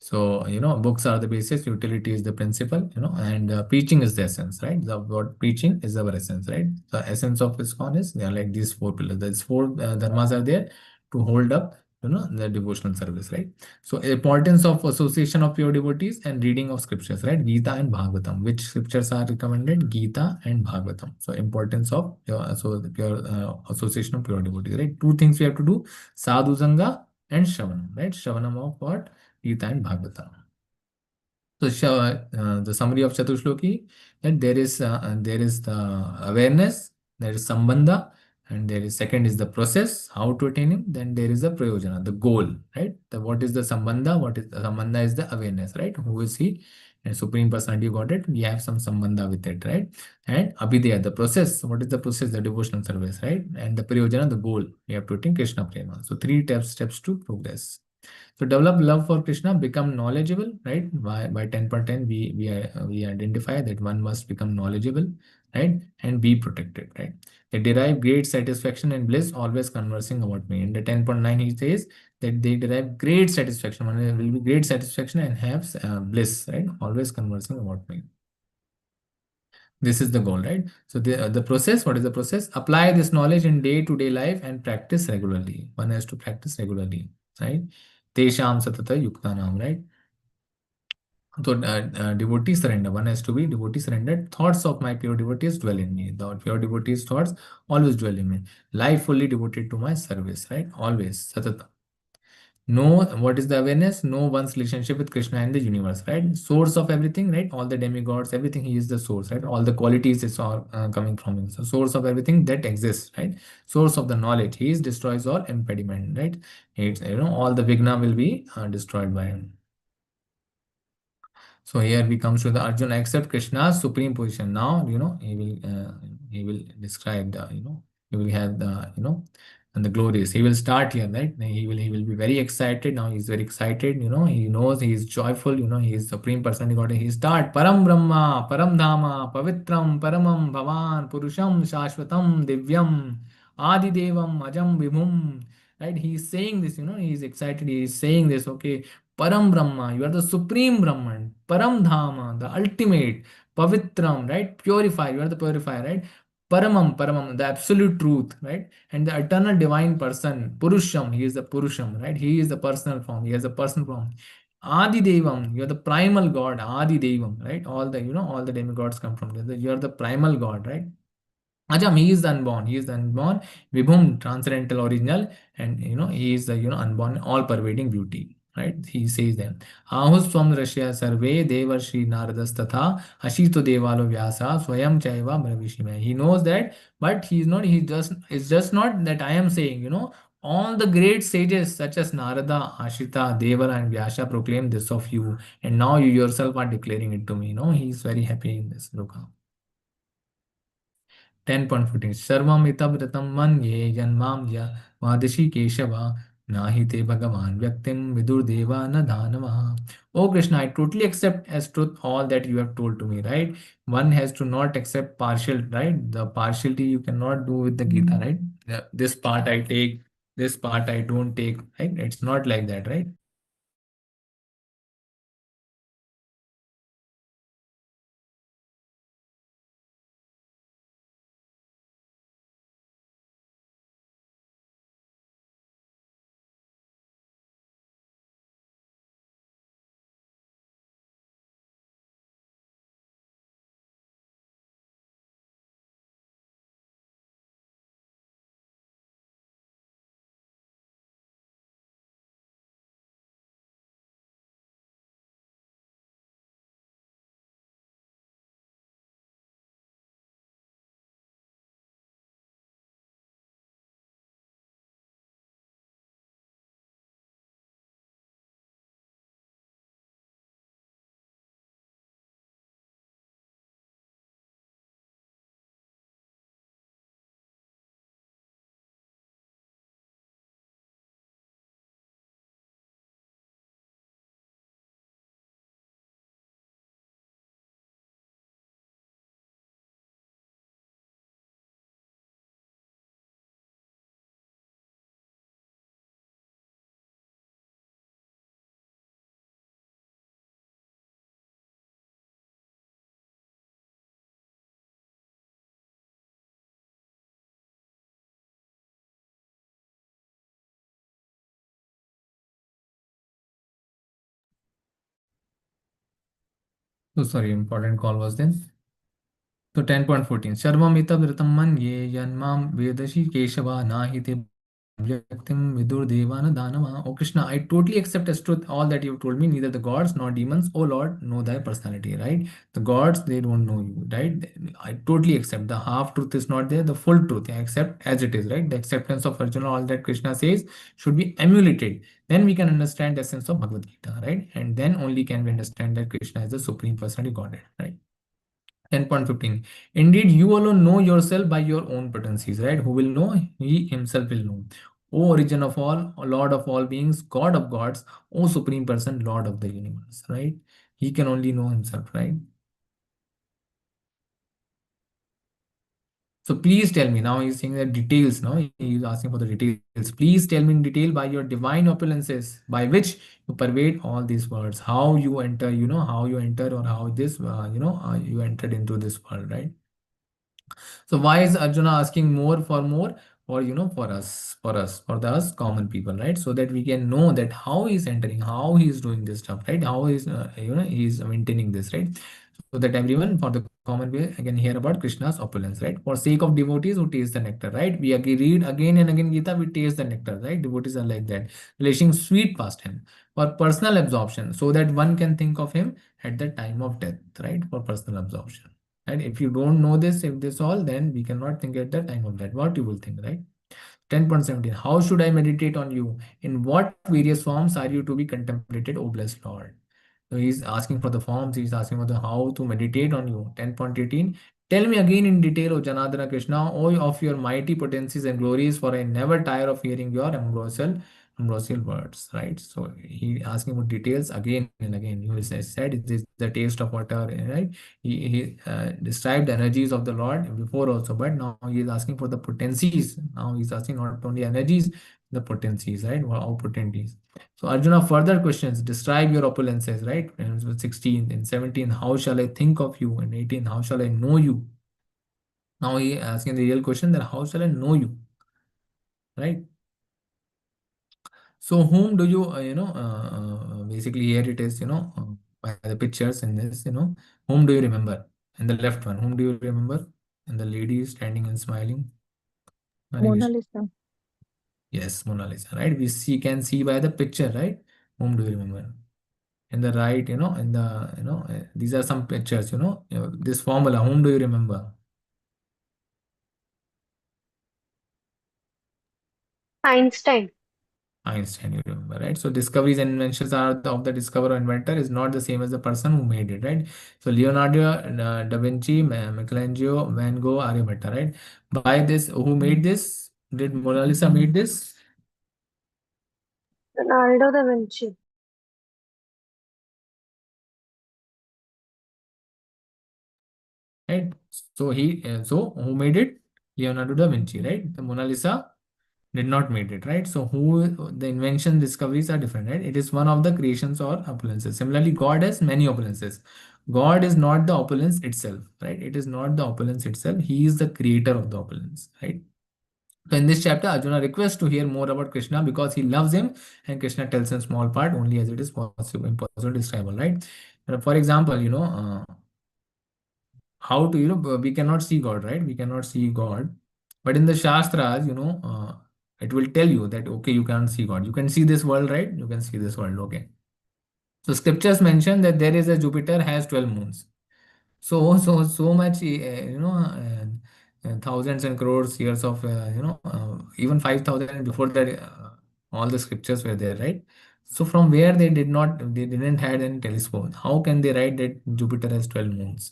So, books are the basis, utility is the principle, and preaching is the essence, right? The word preaching is our essence, right? The essence of ISKCON is, they are like these 4 pillars. These 4 dharmas are there to hold up, the devotional service, right? So, importance of association of pure devotees and reading of scriptures, right? Gita and Bhagavatam. Which scriptures are recommended? Gita and Bhagavatam. So, importance of the pure association of pure devotees, right? 2 things we have to do: sadhu sanga and shravanam, right? Shravanam of what? Gita and Bhagavatam. So the summary of Chatushloki, that there is the awareness, there is sambandha, and there is second is the process, how to attain him. Then there is the prayojana, the goal, right? What is the sambandha? What is the sambandha? Is the awareness, right? Who is he? And Supreme Personality got it. We have some sambandha with it, right? And abhideya, the process. What is the process? The devotional service, right? And the prayojana, the goal. We have to attain Krishna prema. So 3 steps to progress. So develop love for Krishna, become knowledgeable, right? By 10.10, we identify that one must become knowledgeable, right? And be protected, right? They derive great satisfaction and bliss, always conversing about me. In the 10.9, he says that they derive great satisfaction. One will be great satisfaction and have bliss, right? Always conversing about me. This is the goal, right? So the process, what is the process? Apply this knowledge in day-to-day life and practice regularly. One has to practice regularly, right? Tesham satata yuktanam, right? So devotee surrender. One has to be devotee surrendered. Thoughts of my pure devotees dwell in me. The pure devotees' thoughts always dwell in me. Life fully devoted to my service, right? Always. Satata. Know what is the awareness? Know one's relationship with Krishna and the universe, right? Source of everything, right? All the demigods, everything, he is the source, right? All the qualities is all coming from him. So source of everything that exists, right? Source of the knowledge. He is destroys all impediment, right? It's, all the vigna will be destroyed by him. So here we comes to the Arjuna accept Krishna's supreme position. Now, he will describe the, he will have the, and the glories. He will start here, right? He will be very excited. Now he's very excited, he knows he is joyful, he is supreme personality. He start Param Brahma, Param Dhama, Pavitram, Paramam, Bhavan, Purusham, Shashvatam, Divyam, Adi Devam, Ajam Vibhum. Right? He is saying this, he is excited. He is saying this, okay. Param Brahma, you are the supreme Brahman. Param Dhama, the ultimate. Pavitram, right? Purifier, you are the purifier, right? Paramam, the absolute truth, right? And the eternal divine person, Purusham, he is the Purusham, right? He is the personal form, he has a personal form. Adi Devam, you are the primal God, Adi Devam, right? All the demigods come from there. You are the primal God, right? Ajam, he is the unborn. He is the unborn, Vibhum, transcendental, original, and he is the unborn, all-pervading beauty. Right? He says them. Ahus swam Rashya Sarve Devarshi Naradas Tatha Ashito Devalo Vyasa Swayam Chaiva Bhavishime. He knows that, but he is not, it's just not that I am saying, all the great sages such as Narada, Ashita, Devala, and Vyasa proclaim this of you, and now you yourself are declaring it to me. He is very happy in this. Look. 10.14 सर्वमितव्रतं मन्ये जन्माम्य मादशी Keshav nahi te bhagavan vyaktim vidurdeva na dhanava. Oh Krishna, I totally accept as truth all that you have told to me, right? One has to not accept partial, right? The partiality you cannot do with the Gita, right? This part I take, this part I don't take, right? It's not like that, right? So sorry, important call was then. So 10.14 Sarvamita Vritam Manye Yanmam Vedashi Keshava Nahi Te Vyaktim Vidur Devana Danava. Oh Krishna, I totally accept as truth all that you have told me. Neither the gods nor demons, oh Lord, know thy personality, right? The gods, they don't know you, right? I totally accept. The half truth is not there, the full truth I accept as it is, right? The acceptance of Arjuna, all that Krishna says should be emulated. Then we can understand the essence of Bhagavad Gita, right? And then only can we understand that Krishna is the supreme personality Godhead, right? 10.15 Indeed, you alone know yourself by your own potencies, right? Who will know? He himself will know. O origin of all, Lord of all beings, God of gods, O supreme person, Lord of the universe, right? He can only know himself, right? So please tell me, now he's saying the details, now he's asking for the details. Please tell me in detail by your divine opulences, by which you pervade all these worlds, how you enter, how you enter, or how this, you entered into this world, right? So why is Arjuna asking more for more? For for the us common people, right? So that we can know that how he's entering, how he's doing this stuff, right? How he's he's maintaining this, right? So that everyone for the common way can hear about Krishna's opulence, right? For sake of devotees who taste the nectar, right? We agree, read again and again Gita, we taste the nectar, right? Devotees are like that, relishing sweet past him. For personal absorption, so that one can think of him at the time of death, right? For personal absorption. And if you don't know this, if this all, then we cannot think at the time of that. What you will think, right? 10.17. How should I meditate on you? In what various forms are you to be contemplated, O blessed Lord? So he's asking for the forms, he's asking for the how to meditate on you. 10.18. Tell me again in detail, O Janardana Krishna, O of your mighty potencies and glories, for I never tire of hearing your ambrosial words, right? So he asking for details again and again. He said it is the taste of water, right? He described the energies of the Lord before also, but now he is asking for the potencies. Now he's asking not only energies, the potencies, right? How potent is. So Arjuna further questions, describe your opulences, right? And 16, in 17, how shall I think of you? And 18, how shall I know you? Now he asking the real question that how shall I know you? Right? So whom do you, basically here it is, by the pictures in this, whom do you remember? In the left one, whom do you remember? And the lady is standing and smiling. Hare Mona Krishna. Lisa. Yes, Mona Lisa, right? Can see by the picture, right? Whom do you remember? In the right, in the, these are some pictures, this formula, whom do you remember? Einstein. Einstein, you remember, right? So discoveries and inventions are of the discoverer or inventor is not the same as the person who made it, right? So Leonardo da Vinci, Michelangelo, Van Gogh, Aryabhatta, right? By this, who made this? Did Mona Lisa made this? Leonardo da Vinci. Right? So who made it? Leonardo da Vinci, right? The Mona Lisa did not made it, right? So who the invention discoveries are different, right? It is one of the creations or opulences. Similarly, God has many opulences. God is not the opulence itself, right? It is not the opulence itself. He is the creator of the opulence, right? So in this chapter, Arjuna requests to hear more about Krishna because he loves him, and Krishna tells him small part only as it is possible, impossible to describe, right? For example, how to, we cannot see God, right? We cannot see God. But in the Shastras, it will tell you that, okay, you can't see God. You can see this world, right? You can see this world, okay. So scriptures mention that there is a Jupiter has 12 moons. So much, thousands and crores years of, even 5,000 before that, all the scriptures were there, right? So from where they didn't had any telescope. How can they write that Jupiter has 12 moons?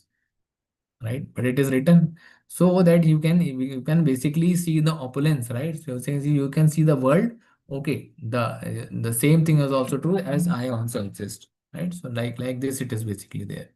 Right? But it is written so that you can basically see the opulence, right? So since you can see the world, okay, the same thing is also true as I also exist, right? So like this, it is basically there.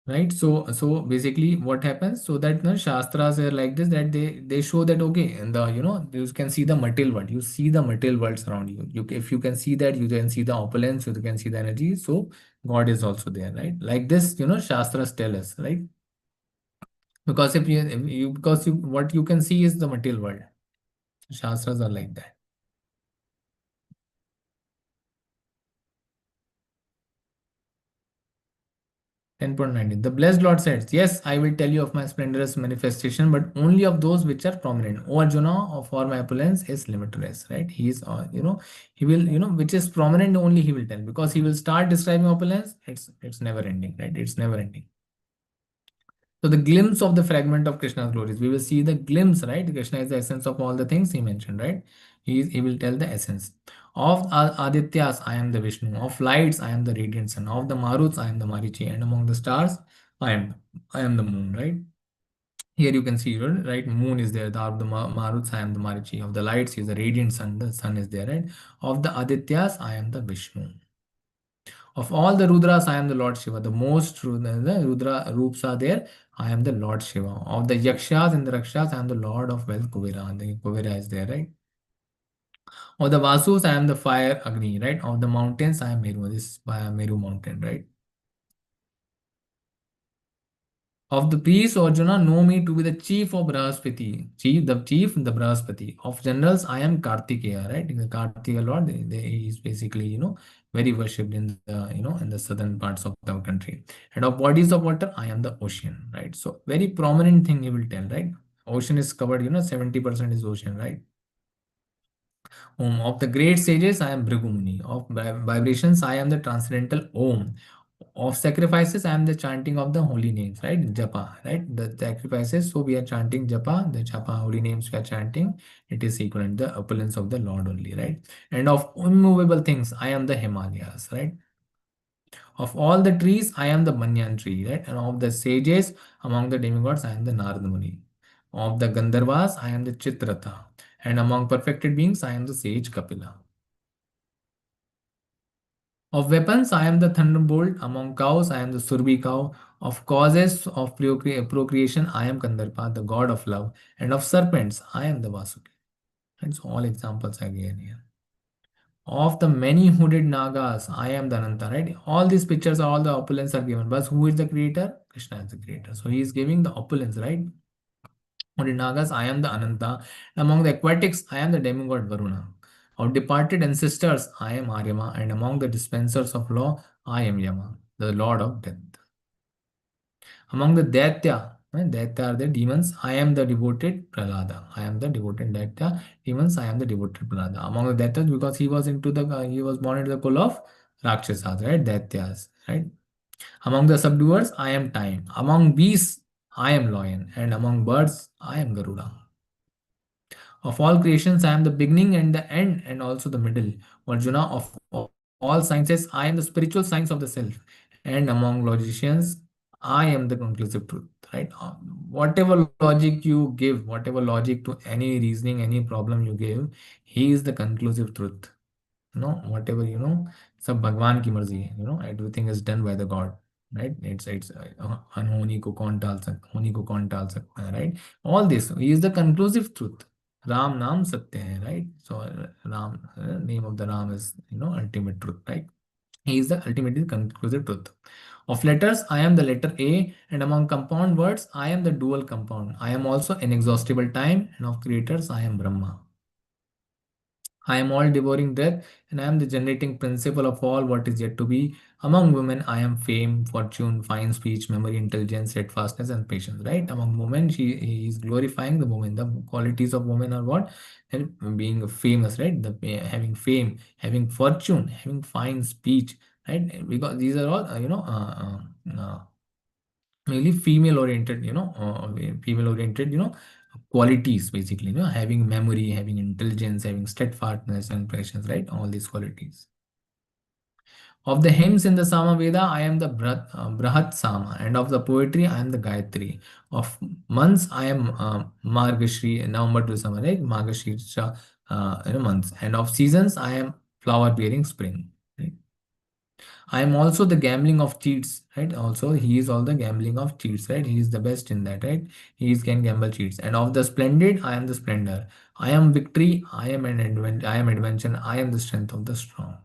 Right, so basically what happens, so that the shastras are like this, that they show that, okay, and the, you can see the material world, you see the material worlds around you, if you can see that, you can see the opulence, you can see the energy, so God is also there, right? Like this, shastras tell us, right? Because because what you can see is the material world. Shastras are like that. 10.19. The blessed Lord says, yes, I will tell you of my splendorous manifestation, but only of those which are prominent. O Arjuna, for my opulence is limitless, right? He is, he will, which is prominent only he will tell, because he will start describing opulence. It's never ending, right? It's never ending. So the glimpse of the fragment of Krishna's glories, we will see the glimpse, right? Krishna is the essence of all the things he mentioned, right? He will tell the essence. Of Adityas, I am the Vishnu. Of lights, I am the radiant sun. Of the Maruts, I am the Marichi. And among the stars, I am I am the moon, right? Here you can see, right? Moon is there. Of the Maruts, I am the Marichi. Of the lights, he is the radiant sun. The sun is there, right? Of the Adityas, I am the Vishnu. Of all the Rudras, I am the Lord Shiva. The most the Rudra Roops are there. I am the Lord Shiva. Of the Yakshas and the Rakshas, I am the Lord of Wealth, Kuvera. The Kuvera is there, right? Of the Vasus, I am the fire, Agni, right? Of the mountains, I am Meru. This is Meru mountain, right? Of the priests, Arjuna, know me to be the chief of Brahaspati. The Brahaspati. Of generals, I am Kartikeya, right? The Kartikeya Lord, he is basically, very worshipped in the, in the southern parts of the country. And of bodies of water, I am the ocean, right? So very prominent thing he will tell, right? Ocean is covered, 70% is ocean, right? Om. Of the great sages, I am Bhrigumuni. Of vibrations, I am the transcendental Om. Of sacrifices, I am the chanting of the holy names, right? Japa, right? The sacrifices, so we are chanting Japa, the Japa holy names we are chanting. It is equivalent to the opulence of the Lord only, right? And of immovable things, I am the Himalayas, right? Of all the trees, I am the Banyan tree, right? And of the sages, among the demigods, I am the Narad Muni. Of the Gandharvas, I am the Chitratha. And among perfected beings, I am the sage Kapila. Of weapons, I am the thunderbolt. Among cows, I am the Surbi cow. Of causes of procreation, I am Kandarpa, the god of love. And of serpents, I am the Vasuki. And so all examples are given here. Of the many hooded Nagas, I am the Ananta, right? All these pictures, all the opulence are given. But who is the creator? Krishna is the creator. So he is giving the opulence, right? Hooded Nagas, I am the Ananta. Among the aquatics, I am the demigod Varuna. Of departed ancestors, I am Aryama, and among the dispensers of law, I am Yama, the lord of death. Among the Daitya are the demons, I am the devoted Prahlada. I am the devoted Daitya. Demons, I am the devoted Prahlada. Among the Daityas, because he was he was born into the kull of Rakshasas, right? Daityas, right? Among the subduers, I am time. Among beasts, I am lion. And among birds, I am Garuda. Of all creations, I am the beginning and the end, and also the middle. Arjuna, of all sciences, I am the spiritual science of the self. And among logicians, I am the conclusive truth. Right? Whatever logic you give, whatever logic to any reasoning, any problem you give, he is the conclusive truth. Whatever सब भगवान की मर्जी है. Everything is done by the God. Right? It's अनहोनी को कौन टाल सकता, होनी को कौन टाल सकता है, right? All this, he is the conclusive truth. Ram Naam Satya hai, right? So Ram, name of the Ram is ultimate truth, right? He is the ultimately conclusive truth. Of letters, I am the letter A, and among compound words, I am the dual compound. I am also inexhaustible time, and of creators, I am Brahma. I am all devouring death, and I am the generating principle of all what is yet to be. Among women, I am fame, fortune, fine speech, memory, intelligence, steadfastness, and patience. Right? Among women, he is glorifying the woman. The qualities of women are what? And being famous, right? Having fame, having fortune, having fine speech, right? Because these are all, mainly female oriented, female oriented, qualities basically, having memory, having intelligence, having steadfastness and patience, right? All these qualities. Of the hymns in the Samaveda, I am the Brahat Sama, and of the poetry, I am the Gayatri. Of months, I am Margashri, November to summer, right? Margashri, months. And of seasons, I am flower bearing spring. Right? I am also the gambling of cheats, right? Also, he is all the gambling of cheats, right? He is the best in that, right? He can gamble cheats. And of the splendid, I am the splendor. I am victory. I am an adventure. I am adventure. I am the strength of the strong.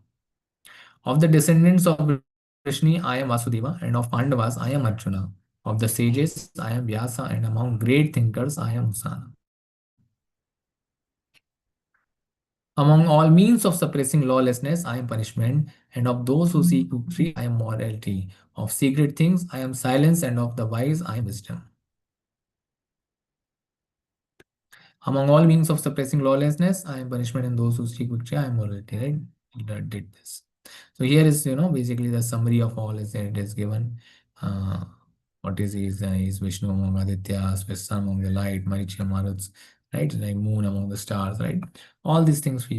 Of the descendants of Vrishni, I am Vasudeva. And of Pandavas, I am Arjuna. Of the sages, I am Vyasa. And among great thinkers, I am Usana. Among all means of suppressing lawlessness, I am punishment, and of those who seek victory, I am morality. Of secret things, I am silence, and of the wise, I am wisdom. Among all means of suppressing lawlessness, I am punishment, and those who seek victory, I am morality. Right? That did this. So here is, basically the summary of all is that it is given. Uh, what is he? Is Vishnu among Adityas, Sun among the light, Maricha Maruts, right? Like moon among the stars, right? All these things we,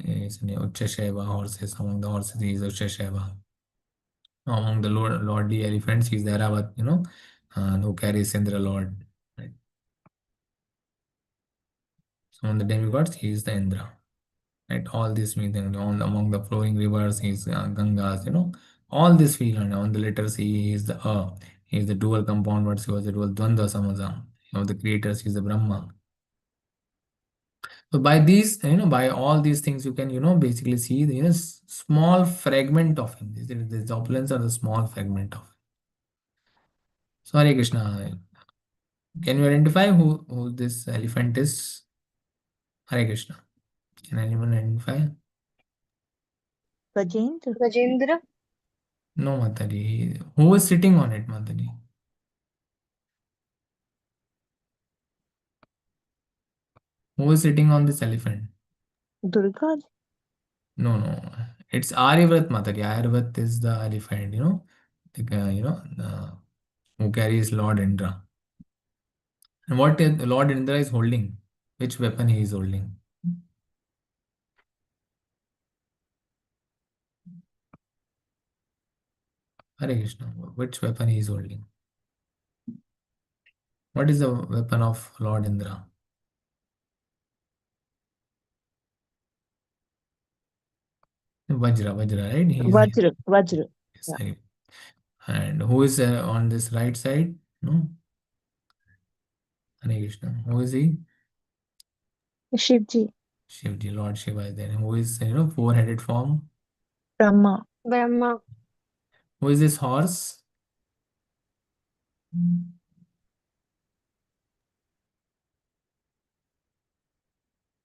is Uchasheva horses, among the horses he is Uchasheva. Among the lordly elephants, he is the Aravat, who carries Indra Lord. Right? So among the demigods, he is the Indra. Right? All this means among the flowing rivers, he is Gangas, all this we learn. On the letters, he is the he is the dual compound words, he was the dual Dvandva Samaja. The creators, he is the Brahma. So by these, by all these things, you can, basically see the small fragment of him. These opulence are the small fragment of him. So Hare Krishna. Can you identify who this elephant is? Hare Krishna. Can anyone identify? Gajendra. Rajendra. No, Matari. Who is sitting on it, Matari? Who is sitting on this elephant? Durga. No, no. It's Aryavrat, Matari. Aryavrat is the elephant, who carries Lord Indra. And what Lord Indra is holding? Which weapon he is holding? Hare Krishna. Which weapon he is holding? What is the weapon of Lord Indra? Vajra, right? He is Vajra. yes, Yeah. and who is on this right side? No, Hare Krishna. Who is he? Shivji. Shivji, Lord Shiva is there. Who is four-headed form? Brahma. Brahma. Who is this horse?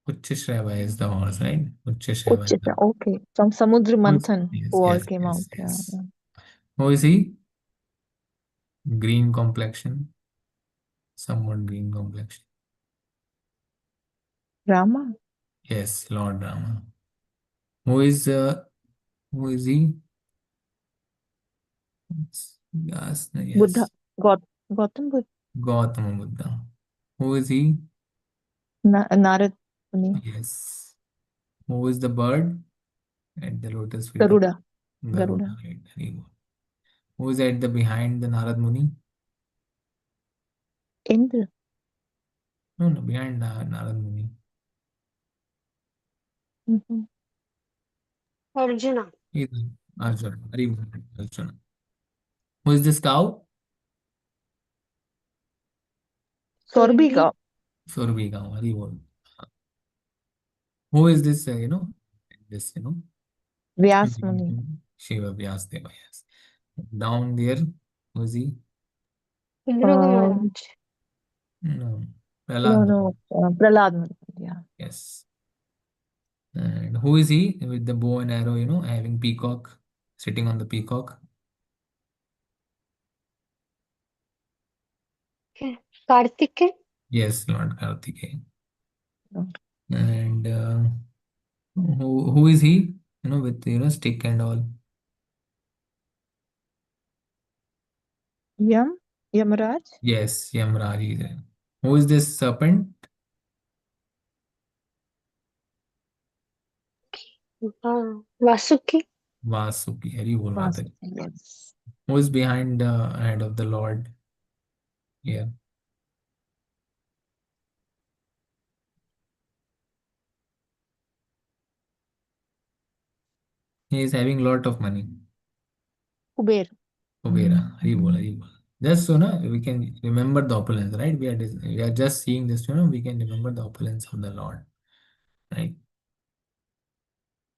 Uchashrava is the horse, right? Uchashrava. Uchita. Okay. From Samudra Manthan, Yes, who all yes, came out. yes, Yeah. yes. Yeah. Who is he? Green complexion. Somewhat green complexion. Rama. Yes, Lord Rama. Who is he? Yes, Buddha. yes. Gautam Buddha. Gautama Buddha. Who is he? Narad Muni. Yes. Who is the bird at the lotus feet of Garuda. Garuda? Right. Very good. Who is at the behind the Narad Muni? Indra. No, no, behind Narad Muni. Mhm. Arjuna. He is Arjuna. Very good. Arjuna. Who is this cow? Sorbika. Surabhi cow. Very good. Who is this? This Vyas Muni. Shiva Vyasdeva. Yes. Down there, who is he? Dhruva Uh, Maharaj. No. no, Prahlad. no. Prahlad Muni. Yeah. Yes. And who is he with the bow and arrow, having peacock, sitting on the peacock? Okay. Kartikeya. Yes, Lord Kartikeya. No. And who is he? With stick and all. Yamaraj. Yes, Yamraj is there. Who is this serpent? Vasuki. Vasuki. Hari Bol Mataji. Yes. Who is behind the head of the Lord? Here. He is having lot of money. Kuber. Kubera. Hari Bol, Hari Bol. Just so we can remember the opulence, right? We are just seeing this, we can remember the opulence of the Lord, right?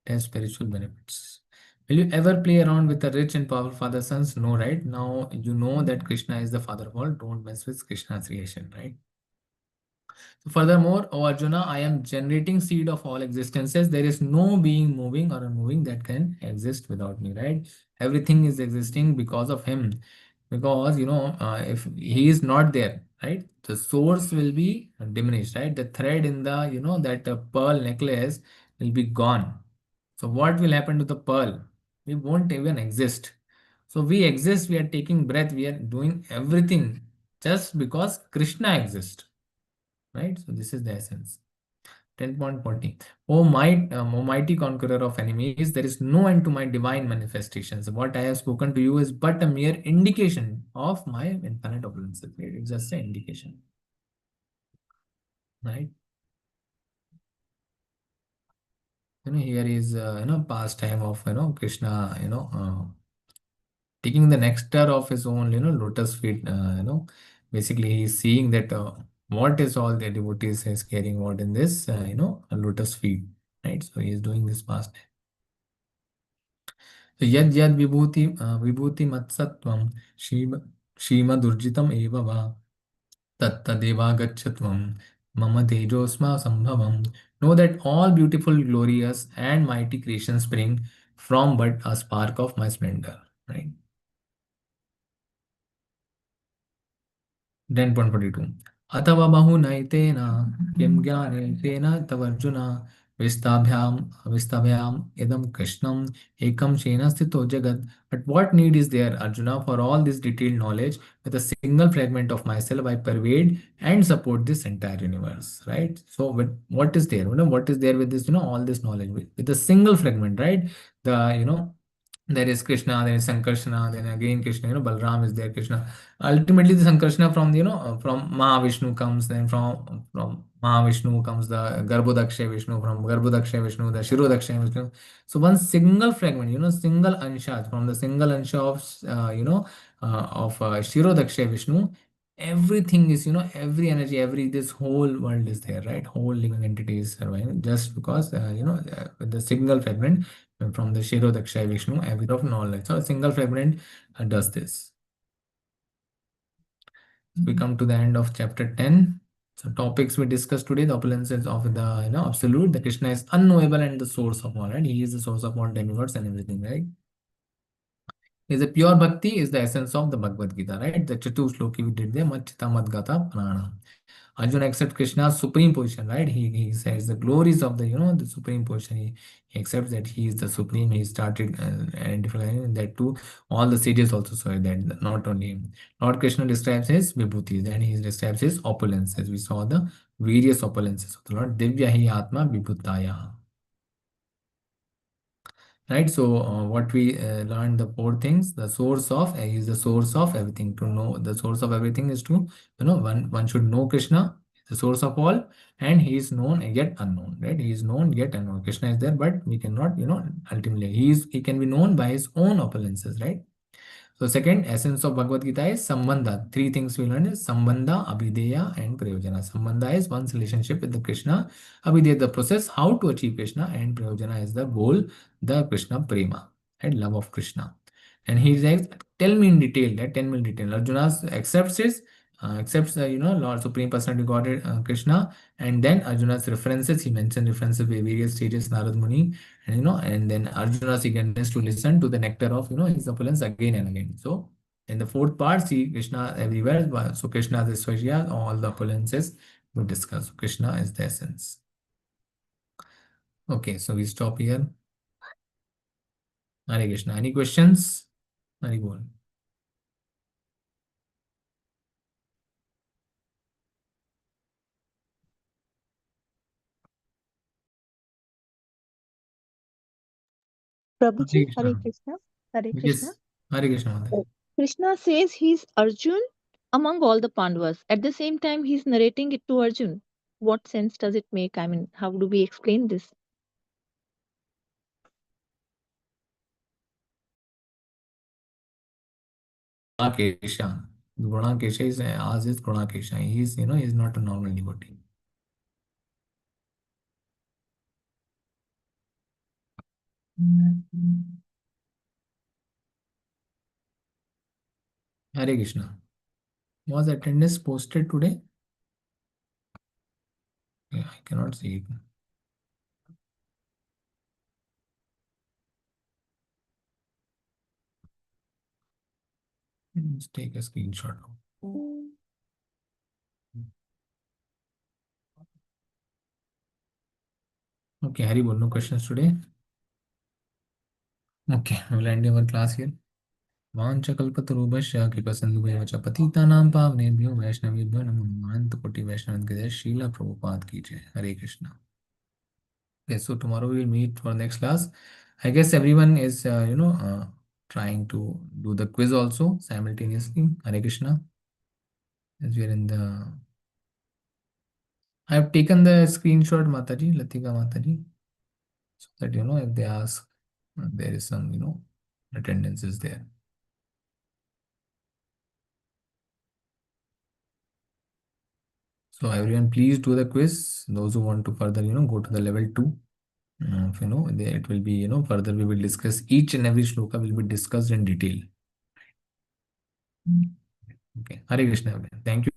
It has spiritual benefits. Will you ever play around with a rich and powerful father sons? No, right? Now you know that Krishna is the father of all. Don't mess with Krishna's creation, right? So furthermore, O Arjuna, I am generating seed of all existences. There is no being moving or unmoving that can exist without me, right? Everything is existing because of him. Because, if he is not there, right, the source will be diminished, right? The thread in the, that pearl necklace will be gone. So what will happen to the pearl? We won't even exist. So we exist, we are taking breath, we are doing everything just because Krishna exists, right? So this is the essence. 10.40. O mighty conqueror of enemies, there is no end to my divine manifestations. What I have spoken to you is but a mere indication of my infinite opulences. Right? It's just an indication, right? Here is pastime of Krishna. Taking the nectar of his own lotus feet. Basically he's seeing that what is all the devotees is carrying out in this lotus feet, right? So he is doing this pastime. So yad yad vibhuti matsatvam shima eva va tattadeva gachatvam mama tejosma sambhavam. Know that all beautiful, glorious and mighty creations spring from but a spark of my splendor, right? 10.42. अथवा बहुनैतेन किं ज्ञानेन तवर्जुन विस्ताभ्याम विस्ताभ्याम idam krishnam ekam shena sthito jagat. But what need is there, Arjuna, for all this detailed knowledge? With a single fragment of myself I pervade and support this entire universe, right? So what is there, what is there with this, all this knowledge with a single fragment, right? The there is Krishna, there is Sankarsana, then again Krishna, Balram is there, Krishna. Ultimately, the Sankarsana from from Mahavishnu comes, then from Mahavishnu comes the Garbhodakshay Vishnu, from Garbhodakshay Vishnu, the Shirodakshay Vishnu. So one single fragment, single ansha from the single ansha of Shirodakshay Vishnu, everything is, every energy, every this whole world is there, right? Whole living entity is surviving just because with the single fragment from the Shirodakshay Vishnu, every of knowledge. So a single fragment does this. So we come to the end of chapter 10. So topics we discussed today: the opulences of the absolute, the Krishna is unknowable and the source of all, right? He is the source of all demigods and everything, right? Is a pure bhakti is the essence of the Bhagavad Gita, right? The Chatu Shloki we did there, Machita Madgata Prana. Arjuna accepts Krishna's supreme position, right? He says the glories of the the supreme position. He accepts that he is the supreme. He started identifying that too. All the sages also saw that, not only him. Lord Krishna describes his vibhutis and he describes his opulence, as we saw the various opulences of the Lord. Divya hi atma vibhutaya. Right, so what we learned, the four things: the source of is the source of everything. To know the source of everything is to one should know Krishna, the source of all, and he is known yet unknown, right? He is known yet unknown. Krishna is there, but we cannot, ultimately he can be known by his own opulences, right? So second essence of Bhagavad Gita is Sambandha. Three things we learned is Sambandha, Abhideya and Prayojana. Sambandha is one's relationship with the Krishna. Abhideya, the process, how to achieve Krishna, and Prayojana is the goal, the Krishna Prema, and love of Krishna. And he says, tell me in detail, that tell me in detail. Arjuna accepts Lord Supreme Personality Godhead Krishna, and then Arjuna's references, he mentioned references by various stages, Narad Muni, and and then Arjuna's eagerness to listen to the nectar of his opulence again and again. So in the fourth part, see Krishna everywhere. So Krishna is Svajya, all the opulences we discuss. So Krishna is the essence. Okay, so we stop here. Hare Krishna. Any questions? Hare Bol. Prabhuji, Hare Hare Krishna. Krishna. Hare Krishna. Yes. Hare Krishna. Mother. Krishna says he's Arjun among all the Pandavas. At the same time, he's narrating it to Arjun. What sense does it make? I mean, how do we explain this? Kesha. Guna Kesha is as is Guna Kesha. He is, he is not a normal devotee. Hare Krishna. Was attendance posted today? Yeah, I cannot see it. Let's take a screenshot. Okay, Haribol, no questions today. Okay, we'll end our class here. वाञ्छकल्पतरुभ्यश्च कृपासिन्धुभ्यश्च पतितानां पावनेभ्यो वैष्णवेभ्यो नमो नमः। अनंतकोटि वैष्णव के जय श्रीला प्रभुपाद की जय। हरे Krishna. Okay, so tomorrow we'll meet for next class. I guess everyone is trying to do the quiz also simultaneously. Hare Krishna. As we are in the, I have taken the screenshot, Mataji, Latika Mataji, so that if they ask, there is some attendance is there. So everyone, please do the quiz. Those who want to further, go to the level 2. It will be, further we will discuss each and every shloka will be discussed in detail. Okay. Hare Krishna. Thank you.